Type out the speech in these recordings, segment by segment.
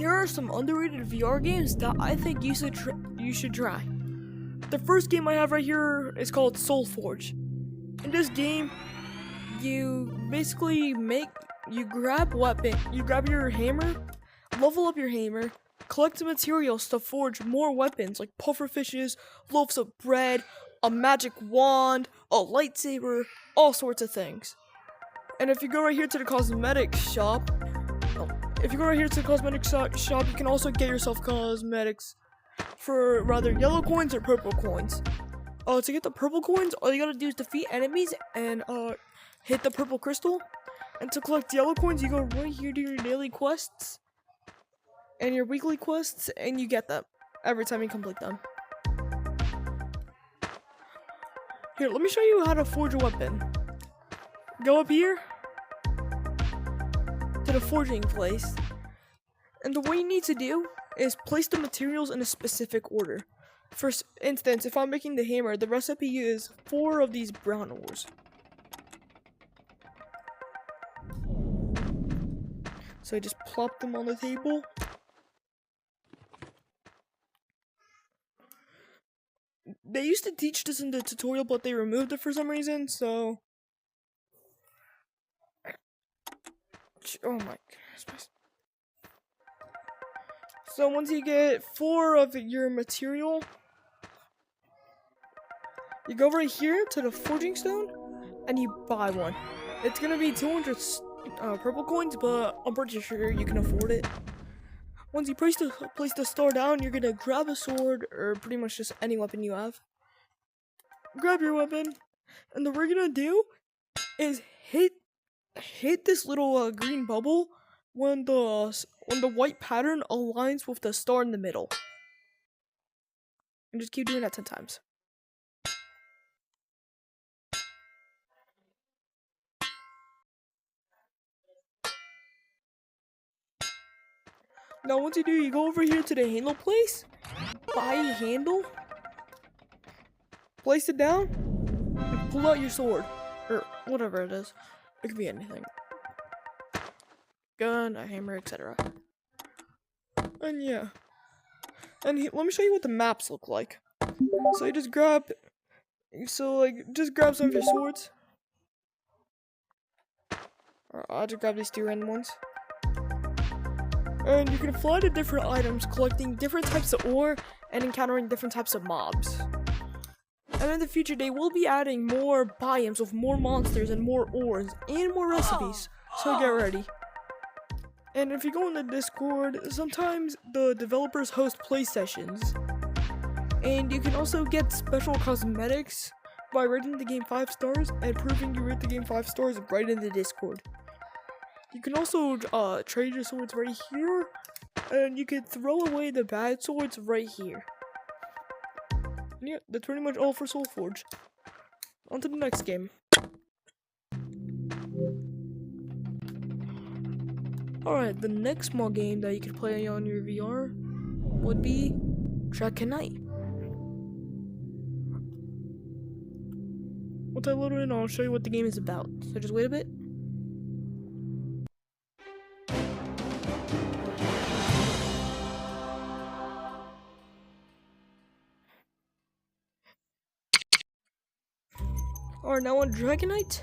Here are some underrated VR games that I think you should try. The first game I have right here is called SoulForge. In this game, you basically grab your hammer, level up your hammer, collect the materials to forge more weapons like pufferfishes, loaves of bread, a magic wand, a lightsaber, all sorts of things. And if you go right here to the cosmetic shop, you can also get yourself cosmetics for rather yellow coins or purple coins. To get the purple coins, all you gotta do is defeat enemies and hit the purple crystal. And to collect yellow coins, you go right here to your daily quests and your weekly quests, and you get them every time you complete them. Here, let me show you how to forge a weapon. Go up here to the forging place, and the way you need to do is place the materials in a specific order. For instance, if I'm making the hammer, the recipe is 4 of these brown ores. So I just plop them on the table. They used to teach this in the tutorial, but they removed it for some reason, so... Oh my goodness. So once you get 4 of your material, you go right here to the forging stone, and you buy one. It's gonna be 200 purple coins, but I'm pretty sure you can afford it. Once you place the star down, you're gonna grab a sword, or pretty much just any weapon you have. Grab your weapon, and what we're gonna do is hit this little green bubble when the white pattern aligns with the star in the middle. And just keep doing that 10 times. Now once you do, you go over here to the handle place, buy a handle, place it down, and pull out your sword, or whatever it is. It could be anything. Gun, a hammer, etc. And yeah. And let me show you what the maps look like. So you just grab some of your swords. Or I'll just grab these 2 random ones. And you can fly to different items, collecting different types of ore and encountering different types of mobs. And in the future, they will be adding more biomes with more monsters and more ores and more recipes. So get ready. And if you go in the Discord, sometimes the developers host play sessions. And you can also get special cosmetics by rating the game 5 stars and proving you rate the game 5 stars right in the Discord. You can also trade your swords right here, and you can throw away the bad swords right here. And yeah, that's pretty much all for SoulForge. On to the next game. Alright, the next small game that you could play on your VR would be Dragonite. Once I load it in, I'll show you what the game is about. So just wait a bit. Alright, now on Dragonite,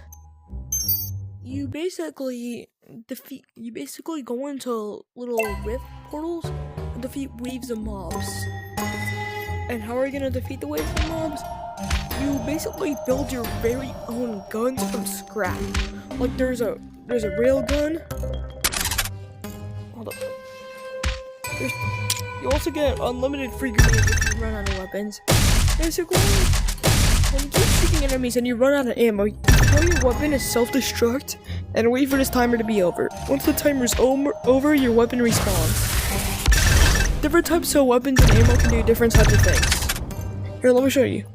you basically go into little rift portals and defeat waves of mobs. And how are you gonna defeat the waves of mobs? You basically build your very own guns from scratch. Like there's a rail gun. Hold up. You also get unlimited free grenades if you run out of weapons. Basically, when you keep shooting enemies and you run out of ammo, you throw your weapon as self-destruct and wait for this timer to be over. Once the timer's over, your weapon respawns. Different types of weapons and ammo can do different types of things. Here, let me show you.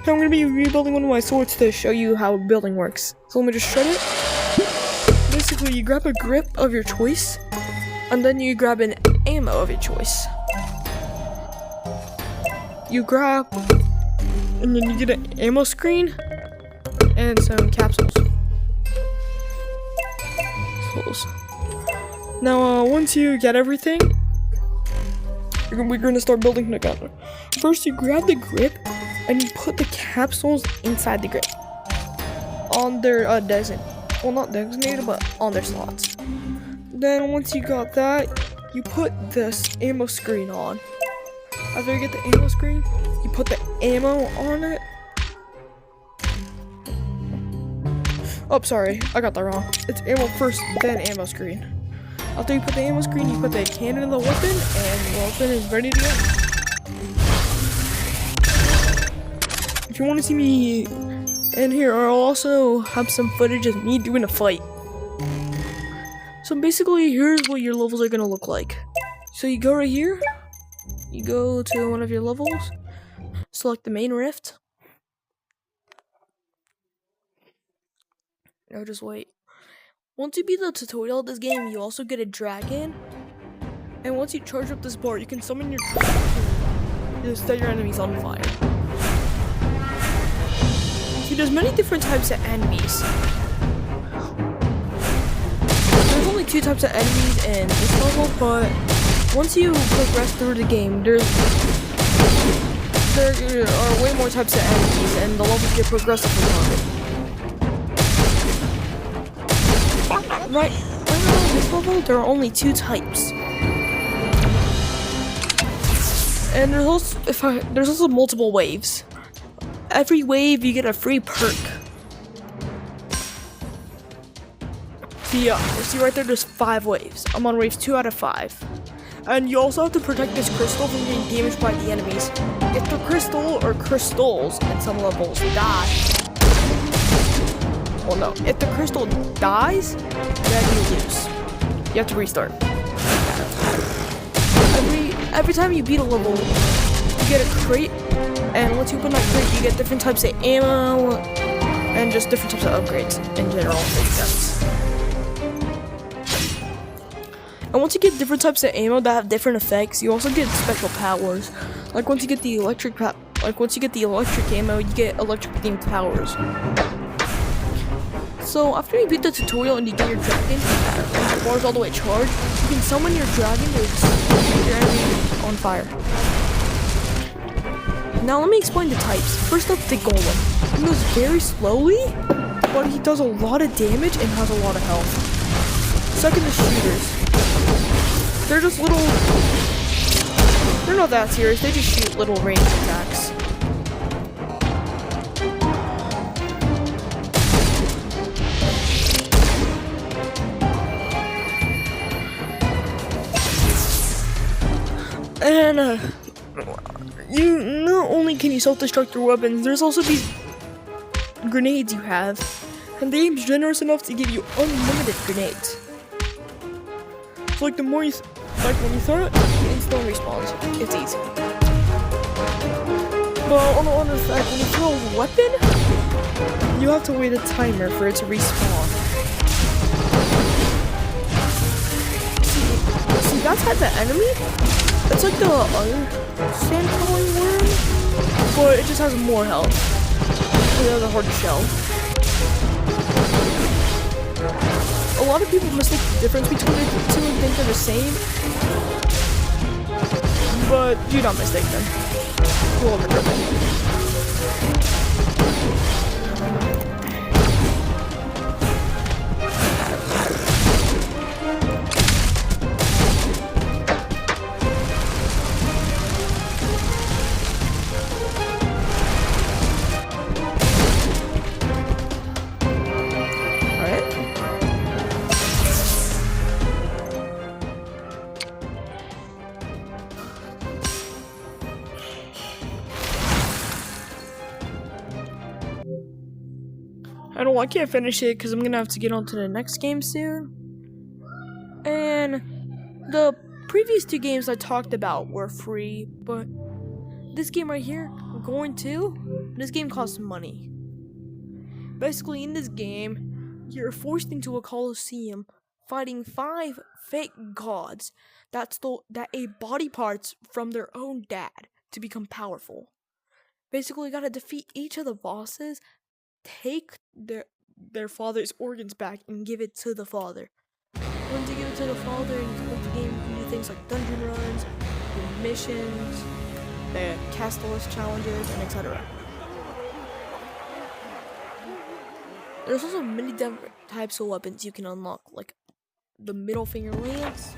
Now I'm going to be rebuilding one of my swords to show you how building works. So let me just shred it. Basically, you grab a grip of your choice, and then you grab an ammo of your choice. You grab, and then you get an ammo screen, and some capsules. Now, once you get everything, we're gonna start building together. First, you grab the grip and you put the capsules inside the grip on their not designated, but on their slots. Then once you got that, you put this ammo screen on. After you get the ammo screen, you put the ammo on it. Oh, sorry, I got that wrong. It's ammo first, then ammo screen. After you put the ammo screen, you put the cannon in the weapon, and the weapon is ready to go. If you want to see me in here, I'll also have some footage of me doing a fight. So basically, here's what your levels are gonna look like. So you go right here, you go to one of your levels, select the main rift. No, just wait. Once you beat the tutorial of this game, you also get a dragon. And once you charge up this bar, you can summon your dragon to set your enemies on fire. See, there's many different types of enemies. There's only 2 types of enemies in this level, but once you progress through the game, there are way more types of enemies, and the levels get progressively harder. Right now in this level, there are only 2 types. And there's also multiple waves. Every wave you get a free perk. See right there, there's 5 waves. I'm on waves 2 out of 5. And you also have to protect this crystal from getting damaged by the enemies. If the crystal or crystals in some levels die, well, no. If the crystal dies, then you lose. You have to restart. Every time you beat a level, you get a crate, and once you open that crate, you get different types of ammo and just different types of upgrades in general. And once you get different types of ammo that have different effects, you also get special powers. Like once you get the electric ammo, you get electric themed powers. So after you beat the tutorial and you get your dragon, and the bar's all the way charged, you can summon your dragon to set your enemy on fire. Now let me explain the types. First up, the golem. He moves very slowly, but he does a lot of damage and has a lot of health. Second, the shooters. They're just they're not that serious, they just shoot little ranged attacks. And you not only can you self-destruct your weapons, there's also these grenades you have, and the game's generous enough to give you unlimited grenades. So like when you throw it, it instantly respawns. It's easy. But on the other side, when you throw a weapon, you have to wait a timer for it to respawn. See that type of enemy? It's like the other sand crawling worm, but it just has more health. It has a hard shell. A lot of people mistake the difference between the 2 and think they're the same, but do not mistake them. You'll regret it. I can't finish it because I'm gonna have to get on to the next game soon. And the previous 2 games I talked about were free, but this game right here, this game costs money. Basically, in this game, you're forced into a coliseum fighting 5 fake gods that ate body parts from their own dad to become powerful. Basically, you gotta defeat each of the bosses, take their father's organs back and give it to the father. Once you get into the folder and you complete the game, you can do things like dungeon runs, do missions, the Castellus challenges, and etc. There's also many different types of weapons you can unlock, like the middle finger lance,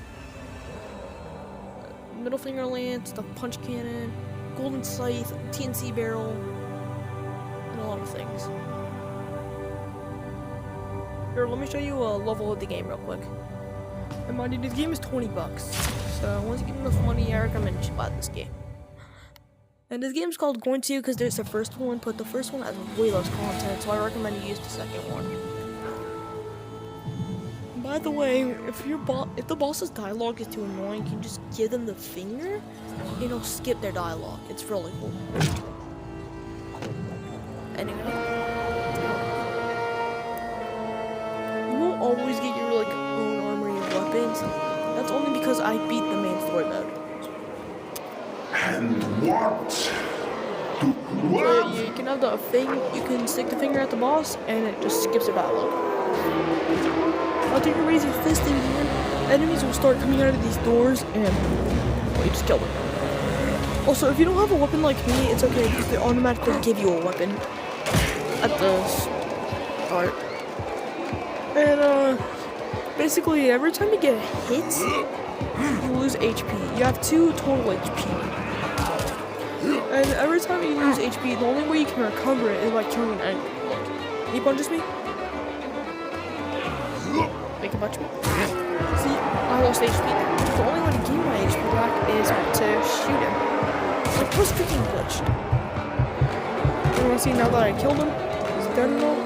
the punch cannon, golden scythe, TNC barrel, and a lot of things. Here, let me show you a level of the game real quick. And mind you, this game is $20, so once you get enough money, I recommend you buy this game. And this game's called Going To because there's the first one, but the first one has way less content, so I recommend you use the second one. By the way, if the boss's dialogue is too annoying, you can just give them the finger, and it'll skip their dialogue. It's really cool. Anyway, you won't always get your own armory of weapons. That's only because I beat the main story mode. And what? So you can have the thing, you can stick the finger at the boss, and it just skips the dialogue. After you raise your fist in the air, enemies will start coming out of these doors, and you just kill them. Also, if you don't have a weapon like me, it's okay because they automatically give you a weapon at the start. And basically every time you get hit, you lose HP. You have 2 total HP. And every time you lose HP, the only way you can recover it is by killing an enemy. He punches me. Make him punch me. See, I lost HP. The only way to gain my HP back is to shoot him. Like, was freaking glitched. You wanna see now that I killed him? He's dead now.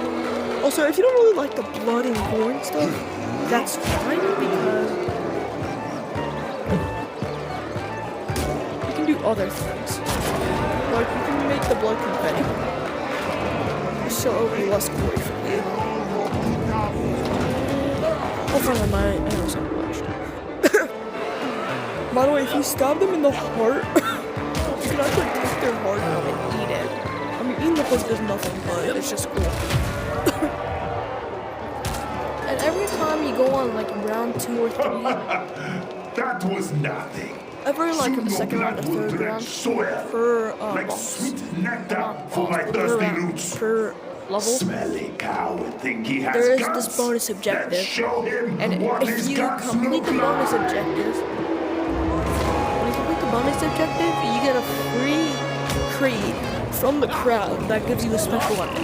Also, if you don't really like the blood and gore and stuff, that's fine because you can do other things. Like, you can make the blood confetti. So it'll be less gory for you. Hopefully my arrows are glitched. By the way, if you stab them in the heart, you can actually take their heart out and eat it. I mean, eating the heart does nothing, but it's just cool. And every time you go on like round 2 or 3, that was nothing. every like the second round or third round per like boss. sweet nectar for my thirsty roots. Per level, Smelly cow would think he has there is guts. this bonus objective. Let's show him And what if his you guts complete look the bonus like. objective, you get a free crate from the crowd that gives you a special weapon.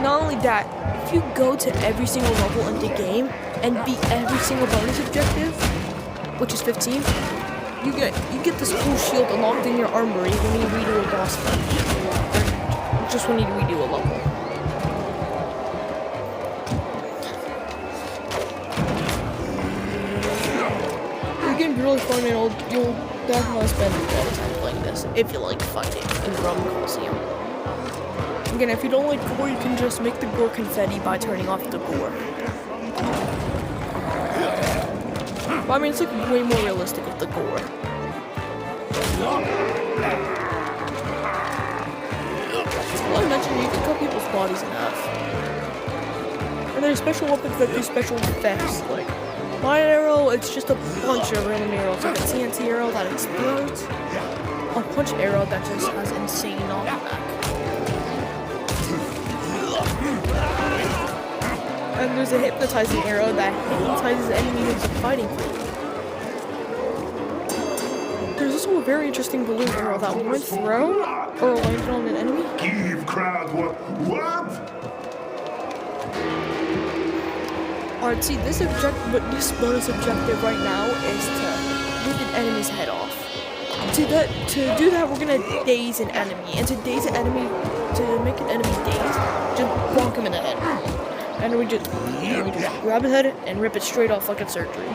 Not only that, if you go to every single level in the game and beat every single bonus objective, which is 15, you get this cool shield unlocked in your armory when you redo a boss fight. Just when you redo a level. The game's really fun and you'll definitely spend a lot of time playing this if you like fighting in Rome Coliseum. Again, if you don't like gore, you can just make the gore confetti by turning off the gore. But I mean, it's like way more realistic with the gore. Well, I mentioned you can cut people's bodies in half. And there's special weapons that do special effects, like my arrow, it's just a bunch of random arrows, like a TNT arrow that explodes, a punch arrow that just has insane knockback. And there's a hypnotizing arrow that hypnotizes enemies into fighting for you. There's also a very interesting balloon arrow that when thrown or landed on an enemy, Give crowd what? alright, see this bonus objective right now is to rip an enemy's head off. To do that, we're gonna daze an enemy, and to daze an enemy, to make an enemy dazed, just bonk him in the head. And we just grab his head and rip it straight off like a surgery.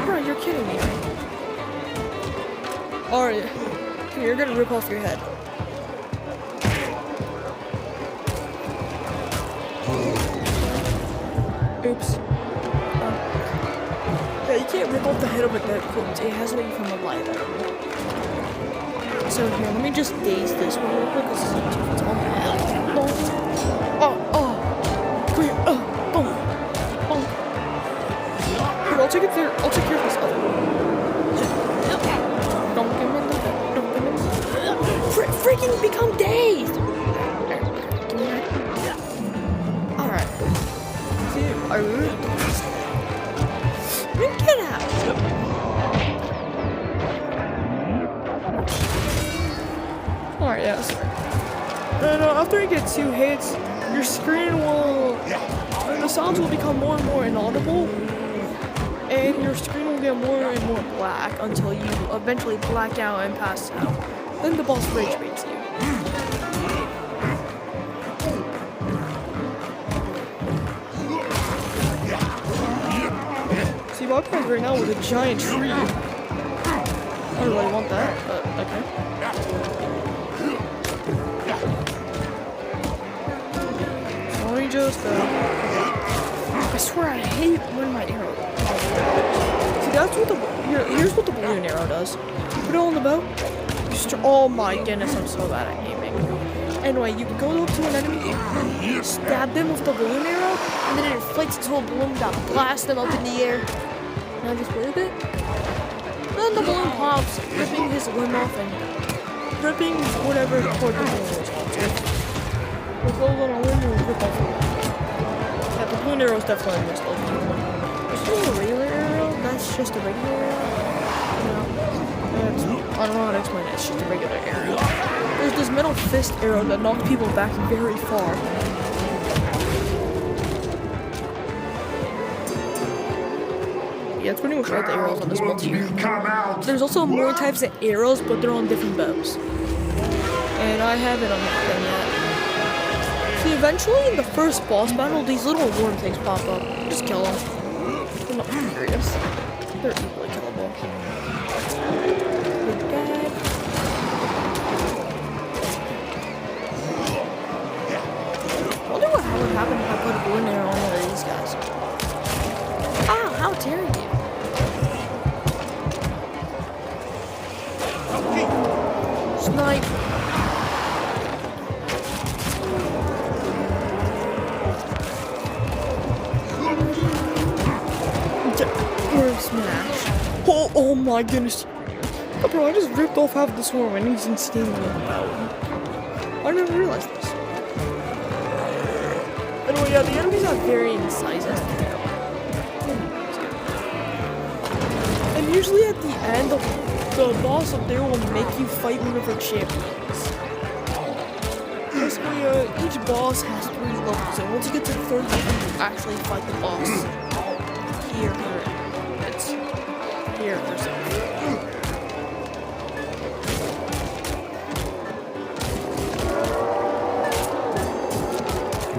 Bro, you're kidding me. Alright, come here, you're gonna rip off your head. Oops. Yeah, you can't rip off the head of a dead corpse. It has to be from a live enemy. So here, let me just daze this one real quick because it's on my head. Oh. Come here. Bonk. Here, I'll take it there. I'll take care of this other one. Don't give me that. Don't give me that. Freaking become dazed! Give me that. Alright. See, I really don't get out. Alright, yeah, sorry. No, after you get 2 hits, your screen will... the sounds will become more and more inaudible, and your screen will get more and more black until you eventually black out and pass out. Then the boss rage baits you. See, my prize right now with a giant tree. I don't really want that, but okay. So let me just, I swear I hate when my arrow. See, that's what here's what the balloon arrow does. Put it on the bow. Oh my goodness, I'm so bad at aiming. Anyway, you go up to an enemy, stab them with the balloon arrow, and then it inflates into a balloon that blasts them up in the air. Now just wait a bit. Then the balloon pops, ripping his limb off and ripping whatever cord the balloon was on. We'll go on a limb and rip off the limb. Yeah, the balloon arrow is definitely the most OP one. There's still a regular arrow, that's just a regular arrow. I don't know how to explain it, it's just a regular arrow. There's this metal fist arrow that knocks people back very far. Yeah, it's pretty much all the arrows on this multi. Come out. There's also more types of arrows, but they're on different bows. And I haven't unlocked them yet. See, eventually in the first boss battle, these little worm things pop up. Just kill them. I'm not curious. They're equally killable. Good dad. I wonder what would happen if I put a balloon arrow on one of these guys. Ah, how dare you! Snipe! Or smash. Oh my goodness. Oh, bro, I just ripped off half the swarm and he's insanely about. I never realized this. Anyway, yeah, the enemies are varying sizes. And usually at the end, the boss up there will make you fight one of her champions. Basically, each boss has 3 levels, and once you get to the 3rd level, you actually fight the boss. Here, it's here or something.